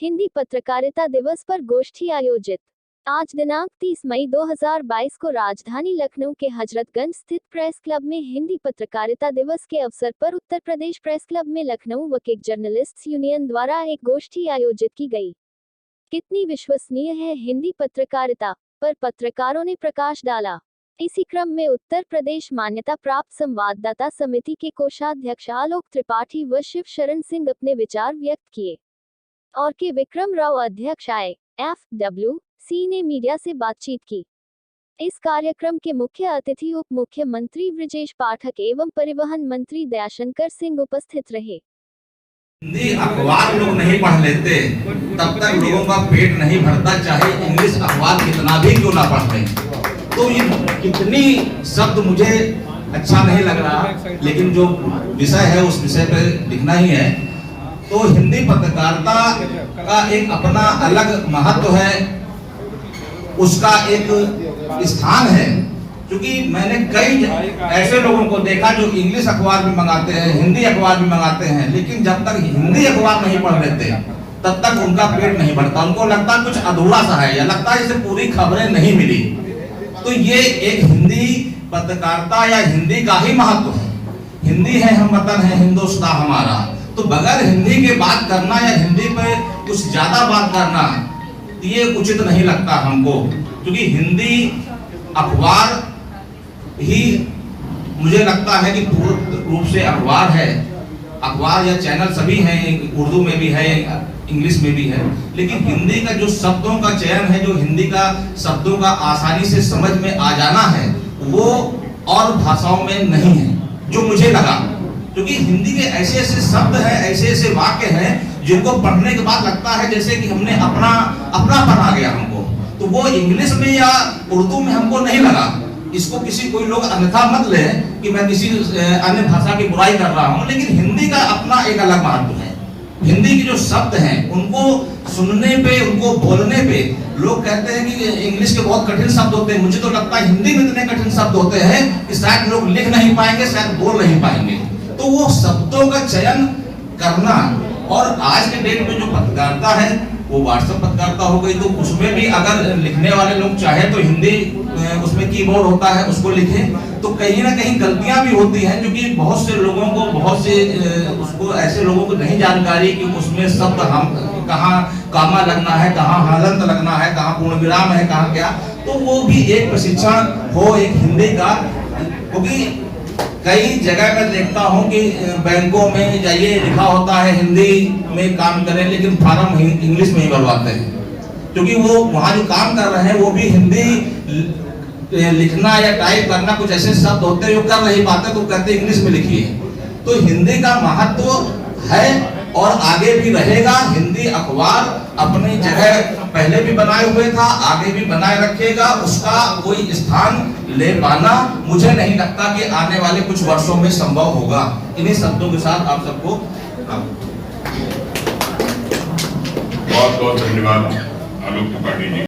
हिंदी पत्रकारिता दिवस पर गोष्ठी आयोजित। आज दिनांक 30 मई 2022 को राजधानी लखनऊ के हजरतगंज स्थित प्रेस क्लब में हिंदी पत्रकारिता दिवस के अवसर पर उत्तर प्रदेश प्रेस क्लब में लखनऊ वकील जर्नलिस्ट्स यूनियन द्वारा एक गोष्ठी आयोजित की गई। कितनी विश्वसनीय है हिंदी पत्रकारिता पर पत्रकारों ने प्रकाश डाला। इसी क्रम में उत्तर प्रदेश मान्यता प्राप्त संवाददाता समिति के कोषाध्यक्ष आलोक त्रिपाठी व शिव शरण सिंह अपने विचार व्यक्त किए और के विक्रम राव अध्यक्ष IFWC ने मीडिया से बातचीत की। इस कार्यक्रम के मुख्य अतिथि उप मुख्यमंत्री ब्रजेश पाठक एवं परिवहन मंत्री दयाशंकर सिंह उपस्थित रहे। हिंदी अखबार लोग नहीं पढ़ लेते तब तक लोगों का पेट नहीं भरता, चाहे इंग्लिश अखबार कितना भी क्यों ना पढ़ते। तो ये कितनी शब्द मुझे अच्छा नहीं लग रहा, लेकिन जो विषय है उस विषय पे लिखना ही है। तो हिंदी पत्रकारिता का एक अपना अलग महत्व है, उसका एक स्थान है। क्योंकि मैंने कई ऐसे लोगों को देखा जो इंग्लिश अखबार भी मंगाते हैं, हिंदी अखबार भी मंगाते हैं, लेकिन जब तक हिंदी अखबार नहीं पढ़ लेते तब तक उनका पेट नहीं भरता। उनको लगता कुछ अधूरा सा है, या लगता है इसे पूरी खबरें नहीं मिली। तो ये एक हिंदी पत्रकारिता या हिंदी का ही महत्व है। हिंदी है हम वतन है हिंदुस्तान हमारा। तो बगैर हिंदी के बात करना या हिंदी पे कुछ ज्यादा बात करना ये उचित नहीं लगता हमको, क्योंकि हिंदी अखबार ही मुझे लगता है कि पूर्ण रूप से अखबार है। अखबार या चैनल सभी हैं, उर्दू में भी है, इंग्लिश में भी है, लेकिन हिंदी का जो शब्दों का चयन है, जो हिंदी का शब्दों का आसानी से समझ में आ जाना है, वो और भाषाओं में नहीं है, जो मुझे लगा। क्योंकि हिंदी के ऐसे ऐसे शब्द हैं, ऐसे ऐसे वाक्य हैं जिनको पढ़ने के बाद लगता है जैसे कि हमने अपना पढ़ा गया हमको। तो वो इंग्लिश में या उर्दू में हमको नहीं लगा। इसको कोई लोग अन्यथा मत ले कि मैं किसी अन्य भाषा की बुराई कर रहा हूँ, लेकिन हिंदी का अपना एक अलग महत्व है। हिंदी के जो शब्द हैं उनको सुनने पे, उनको बोलने पे लोग कहते हैं कि इंग्लिश के बहुत कठिन शब्द होते हैं। मुझे तो लगता है हिंदी में इतने कठिन शब्द होते हैं कि शायद लोग लिख नहीं पाएंगे, शायद बोल नहीं पाएंगे। तो वो शब्दों का चयन करना, और आज के डेट में जो पत्रकारिता है वो व्हाट्सएप पत्रकारिता हो गई, तो उसमें भी अगर लिखने वाले लोग चाहे तो हिंदी उसमें कीबोर्ड होता है उसको लिखें, तो कहीं ना कहीं गलतियां भी होती हैं। क्योंकि बहुत से लोगों को, बहुत से उसको ऐसे लोगों को नहीं जानकारी कि उसमें शब्द हम कहाँ कामा लगना है, कहाँ हलंत लगना है, कहाँ पूर्ण विराम है, कहाँ क्या। तो वो भी एक प्रशिक्षण हो एक हिंदी का। क्योंकि कई जगह मैं देखता हूं कि बैंकों में जाइए लिखा होता है हिंदी में काम करें, लेकिन फॉर्म इंग्लिश में ही भरवाते हैं। क्योंकि वो वहां जो काम कर रहे हैं वो भी हिंदी लिखना या टाइप करना कुछ ऐसे शब्द होते हैं जो कर नहीं पाते, तो कहते इंग्लिश में लिखिए। तो हिंदी का महत्व है और आगे भी रहेगा। हिंदी अखबार अपनी जगह पहले भी बनाए हुए था, आगे भी बनाए रखेगा। उसका कोई स्थान ले पाना मुझे नहीं लगता कि आने वाले कुछ वर्षों में संभव होगा। इन्हीं शब्दों के साथ आप सबको बहुत बहुत धन्यवाद आलोक त्रिपाठी जी।